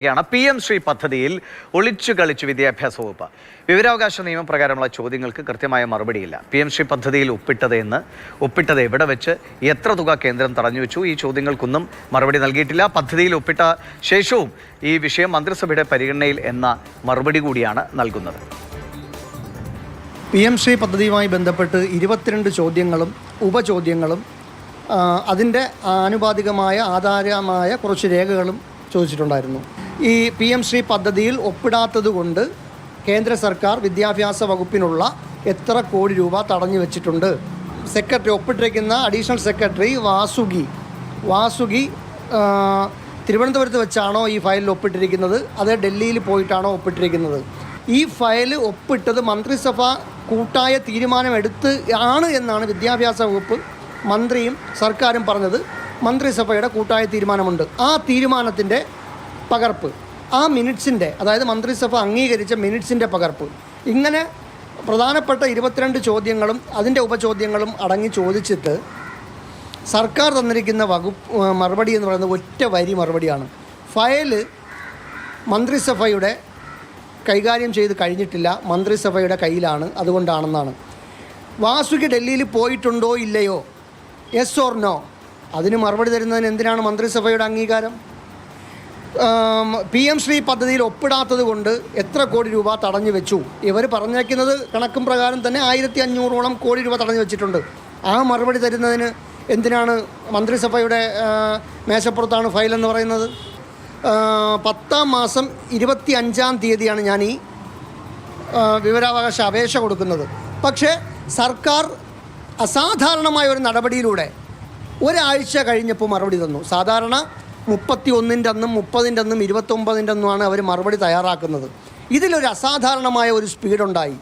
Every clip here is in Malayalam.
PM ശ്രീ പദ്ധതിയിൽ ഒളിച്ചു കളിച്ചു വിദ്യാഭ്യാസ വകുപ്പ്. വിവരാവകാശ നിയമപ്രകാരമുള്ള ചോദ്യങ്ങൾക്ക് കൃത്യമായ മറുപടിയില്ല. PM ശ്രീ പദ്ധതിയിൽ ഒപ്പിട്ടത് എവിടെ വെച്ച്, എത്ര തുക കേന്ദ്രം തടഞ്ഞുവെച്ചു, ഈ ചോദ്യങ്ങൾക്കൊന്നും മറുപടി നൽകിയിട്ടില്ല. പദ്ധതിയിൽ ഒപ്പിട്ട ശേഷവും ഈ വിഷയം മന്ത്രിസഭയുടെ പരിഗണനയിൽ എന്ന മറുപടി കൂടിയാണ് നൽകുന്നത്. PM ശ്രീ പദ്ധതിയുമായി ബന്ധപ്പെട്ട് 22 ചോദ്യങ്ങളും ഉപചോദ്യങ്ങളും അതിൻ്റെ ആനുപാതികമായ ആധാരമായ കുറച്ച് രേഖകളും ചോദിച്ചിട്ടുണ്ടായിരുന്നു. ഈ PM ശ്രീ പദ്ധതിയിൽ ഒപ്പിടാത്തതുകൊണ്ട് കേന്ദ്ര സർക്കാർ വിദ്യാഭ്യാസ വകുപ്പിനുള്ള എത്ര കോടി രൂപ തടഞ്ഞു വെച്ചിട്ടുണ്ട്. സെക്രട്ടറി ഒപ്പിട്ടിരിക്കുന്ന അഡീഷണൽ സെക്രട്ടറി വാസുകി തിരുവനന്തപുരത്ത് വെച്ചാണോ ഈ ഫയലിൽ ഒപ്പിട്ടിരിക്കുന്നത്, അത് ഡൽഹിയിൽ പോയിട്ടാണോ ഒപ്പിട്ടിരിക്കുന്നത്? ഈ ഫയൽ ഒപ്പിട്ടത് മന്ത്രിസഭ കൂട്ടായ തീരുമാനമെടുത്ത് ആണ് എന്നാണ് വിദ്യാഭ്യാസ വകുപ്പ് മന്ത്രിയും സർക്കാരും പറഞ്ഞത്. മന്ത്രിസഭയുടെ കൂട്ടായ തീരുമാനമുണ്ട്. ആ തീരുമാനത്തിൻ്റെ പകർപ്പ്, ആ മിനിറ്റ്സിൻ്റെ, അതായത് മന്ത്രിസഭ അംഗീകരിച്ച മിനിറ്റ്സിൻ്റെ പകർപ്പ്, ഇങ്ങനെ പ്രധാനപ്പെട്ട 22 ചോദ്യങ്ങളും അതിൻ്റെ ഉപചോദ്യങ്ങളും അടങ്ങി ചോദിച്ചിട്ട് സർക്കാർ തന്നിരിക്കുന്ന മറുപടി എന്ന് പറയുന്നത് ഒറ്റ വരി മറുപടിയാണ്. ഫയല് മന്ത്രിസഭയുടെ കൈകാര്യം ചെയ്ത് കഴിഞ്ഞിട്ടില്ല, മന്ത്രിസഭയുടെ കയ്യിലാണ്, അതുകൊണ്ടാണെന്നാണ്. വാസുകി ഡൽഹിയിൽ പോയിട്ടുണ്ടോ ഇല്ലയോ, യെസ് ഓർ നോ, അതിന് മറുപടി തരുന്നതിന് എന്തിനാണ് മന്ത്രിസഭയുടെ അംഗീകാരം? PM ശ്രീ പദ്ധതിയിൽ ഒപ്പിടാത്തത് കൊണ്ട് എത്ര കോടി രൂപ തടഞ്ഞു വെച്ചു? ഇവർ പറഞ്ഞേക്കുന്നത് കണക്കും പ്രകാരം തന്നെ 1500ഓളം കോടി രൂപ തടഞ്ഞു വെച്ചിട്ടുണ്ട്. ആ മറുപടി തരുന്നതിന് എന്തിനാണ് മന്ത്രിസഭയുടെ മേശപ്പുറത്താണ് ഫയലെന്ന് പറയുന്നത്? 10-ാം മാസം 25-ാം തീയതിയാണ് ഞാൻ ഈ വിവരാവകാശ അപേക്ഷ കൊടുക്കുന്നത്. പക്ഷേ സർക്കാർ അസാധാരണമായ ഒരു നടപടിയിലൂടെ ഒരാഴ്ച കഴിഞ്ഞപ്പോൾ മറുപടി തന്നു. സാധാരണ 31-ൻ്റെ അന്നും 30-ൻ്റെ അന്നും 29-ൻ്റെ അന്നുമാണ് അവർ മറുപടി തയ്യാറാക്കുന്നത്. ഇതിലൊരു അസാധാരണമായ ഒരു സ്പീഡുണ്ടായി.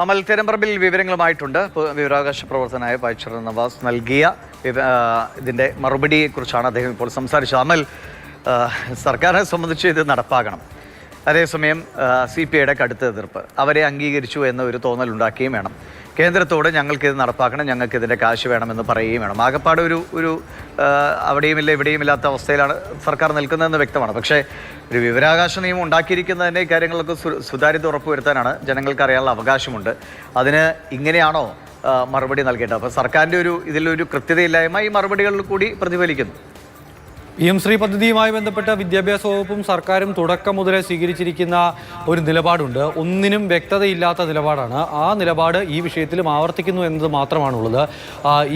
അമൽ തെരമ്പറമ്പിൽ വിവരങ്ങളുമായിട്ടുണ്ട്. വിവരാവകാശ പ്രവർത്തനായ പൈച്ചർ നവാസ് നൽകിയ ഇതിൻ്റെ മറുപടിയെക്കുറിച്ചാണ് അദ്ദേഹം ഇപ്പോൾ സംസാരിച്ചത്. അമൽ, സർക്കാരിനെ സംബന്ധിച്ച് ഇത് നടപ്പാക്കണം. അതേസമയം CPIയുടെ കടുത്ത എതിർപ്പ്, അവരെ അംഗീകരിച്ചു എന്ന ഒരു തോന്നലുണ്ടാക്കുകയും വേണം. കേന്ദ്രത്തോട് ഞങ്ങൾക്കിത് നടപ്പാക്കണം, ഞങ്ങൾക്കിതിൻ്റെ കാശ് വേണമെന്ന് പറയുകയും വേണം. ആകപ്പാട് ഒരു അവിടെയുമില്ല ഇവിടെയുമില്ലാത്ത അവസ്ഥയിലാണ് സർക്കാർ നിൽക്കുന്നതെന്ന് വ്യക്തമാണ്. പക്ഷേ ഒരു വിവരാവകാശ നിയമം ഉണ്ടാക്കിയിരിക്കുന്നതിൻ്റെ കാര്യങ്ങളൊക്കെ സുതാര്യത ഉറപ്പുവരുത്താനാണ് ജനങ്ങൾക്ക് അറിയാനുള്ള അവകാശമുണ്ട്. അതിന് ഇങ്ങനെയാണോ മറുപടി നൽകേണ്ടത്? അപ്പോൾ സർക്കാരിൻ്റെ ഇതിലൊരു കൃത്യതയില്ലായ്മ ഈ മറുപടികളിൽ കൂടി പ്രതിഫലിക്കുന്നു. PM ശ്രീ പദ്ധതിയുമായി ബന്ധപ്പെട്ട വിദ്യാഭ്യാസ വകുപ്പും സർക്കാരും തുടക്കം മുതലേ സ്വീകരിച്ചിരിക്കുന്ന ഒരു നിലപാടുണ്ട്. ഒന്നിനും വ്യക്തതയില്ലാത്ത നിലപാടാണ്. ആ നിലപാട് ഈ വിഷയത്തിലും ആവർത്തിക്കുന്നു എന്നത് മാത്രമാണുള്ളത്.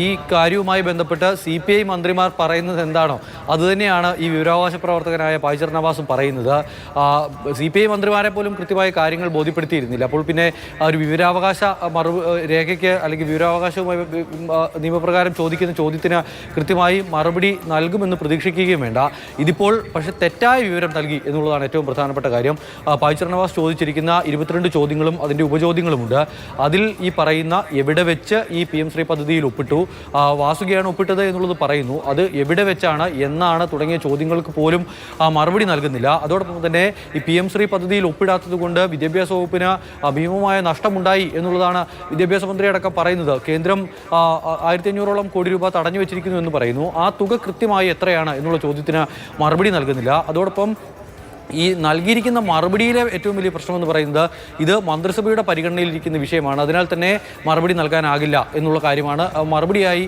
ഈ കാര്യവുമായി ബന്ധപ്പെട്ട് CPI മന്ത്രിമാർ പറയുന്നത് എന്താണോ അതുതന്നെയാണ് ഈ വിവരാവകാശ പ്രവർത്തകനായ പൈച്ചർ നവാസും പറയുന്നത്. CPI മന്ത്രിമാരെ പോലും കൃത്യമായ കാര്യങ്ങൾ ബോധ്യപ്പെടുത്തിയിരുന്നില്ല. അപ്പോൾ പിന്നെ ഒരു വിവരാവകാശ രേഖയ്ക്ക് അല്ലെങ്കിൽ വിവരാവകാശവുമായി നിയമപ്രകാരം ചോദിക്കുന്ന ചോദ്യത്തിന് കൃത്യമായി മറുപടി നൽകുമെന്ന് പ്രതീക്ഷിക്കുക വേണ്ട. ഇതിപ്പോൾ പക്ഷേ തെറ്റായ വിവരം നൽകി എന്നുള്ളതാണ് ഏറ്റവും പ്രധാനപ്പെട്ട കാര്യം. പൈച്ചർ നവാസ് ചോദിച്ചിരിക്കുന്ന 22 ചോദ്യങ്ങളും അതിൻ്റെ ഉപചോദ്യങ്ങളുമുണ്ട്. അതിൽ ഈ പറയുന്ന എവിടെ വെച്ച് ഈ PM ശ്രീ പദ്ധതിയിൽ ഒപ്പിട്ടു, വാസുകിയാണ് ഒപ്പിട്ടത് എന്നുള്ളത് പറയുന്നു. അത് എവിടെ വെച്ചാണ്, എന്നാണ് തുടങ്ങിയ ചോദ്യങ്ങൾക്ക് പോലും മറുപടി നൽകുന്നില്ല. അതോടൊപ്പം തന്നെ ഈ PM ശ്രീ പദ്ധതിയിൽ ഒപ്പിടാത്തത് കൊണ്ട് വിദ്യാഭ്യാസ വകുപ്പിന് ഭീമമായ നഷ്ടമുണ്ടായി എന്നുള്ളതാണ് വിദ്യാഭ്യാസ മന്ത്രി അടക്കം പറയുന്നത്. കേന്ദ്രം 1500ഓളം കോടി രൂപ തടഞ്ഞു വെച്ചിരിക്കുന്നു എന്ന് പറയുന്നു. ആ തുക കൃത്യമായി എത്രയാണ് എന്നുള്ള ചോദ്യത്തിന് മറുപടി നൽകുന്നില്ല. അതോടൊപ്പം ഈ നൽകിയിരിക്കുന്ന മറുപടിയിലെ ഏറ്റവും വലിയ പ്രശ്നമെന്ന് പറയുന്നത് ഇത് മന്ത്രിസഭയുടെ പരിഗണനയിലിരിക്കുന്ന വിഷയമാണ്. അതിനാൽ തന്നെ മറുപടി നൽകാനാകില്ല എന്നുള്ള കാര്യമാണ് മറുപടിയായി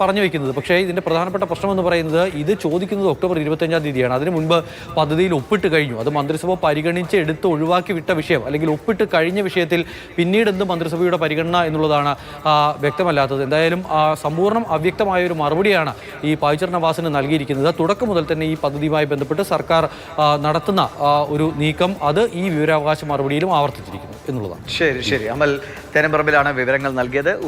പറഞ്ഞു വയ്ക്കുന്നത്. പക്ഷേ ഇതിൻ്റെ പ്രധാനപ്പെട്ട പ്രശ്നമെന്ന് പറയുന്നത് ഇത് ചോദിക്കുന്നത് ഒക്ടോബർ 25-ാം തീയതിയാണ്. അതിനു മുൻപ് പദ്ധതിയിൽ ഒപ്പിട്ട് കഴിഞ്ഞു. അത് മന്ത്രിസഭ പരിഗണിച്ച് എടുത്ത് ഒഴിവാക്കി വിട്ട വിഷയം, അല്ലെങ്കിൽ ഒപ്പിട്ട് കഴിഞ്ഞ വിഷയത്തിൽ പിന്നീട് എന്ത് മന്ത്രിസഭയുടെ പരിഗണന എന്നുള്ളതാണ് വ്യക്തമല്ലാത്തത്. എന്തായാലും സമ്പൂർണ്ണം അവ്യക്തമായ ഒരു മറുപടിയാണ് ഈ പൈച്ചർ നവാസിന് നൽകിയിരിക്കുന്നത്. തുടക്കം മുതൽ തന്നെ ഈ പദ്ധതിയുമായി ബന്ധപ്പെട്ട് സർക്കാർ നടത്തുന്ന ഒരു നീക്കം അത് ഈ വിവരാവകാശ മറുപടിയിലും ആവർത്തിച്ചിരിക്കുന്നു എന്നുള്ളതാണ്. ശരി. അമൽ തെരമ്പറമ്പിലാണ് വിവരങ്ങൾ നൽകിയത്.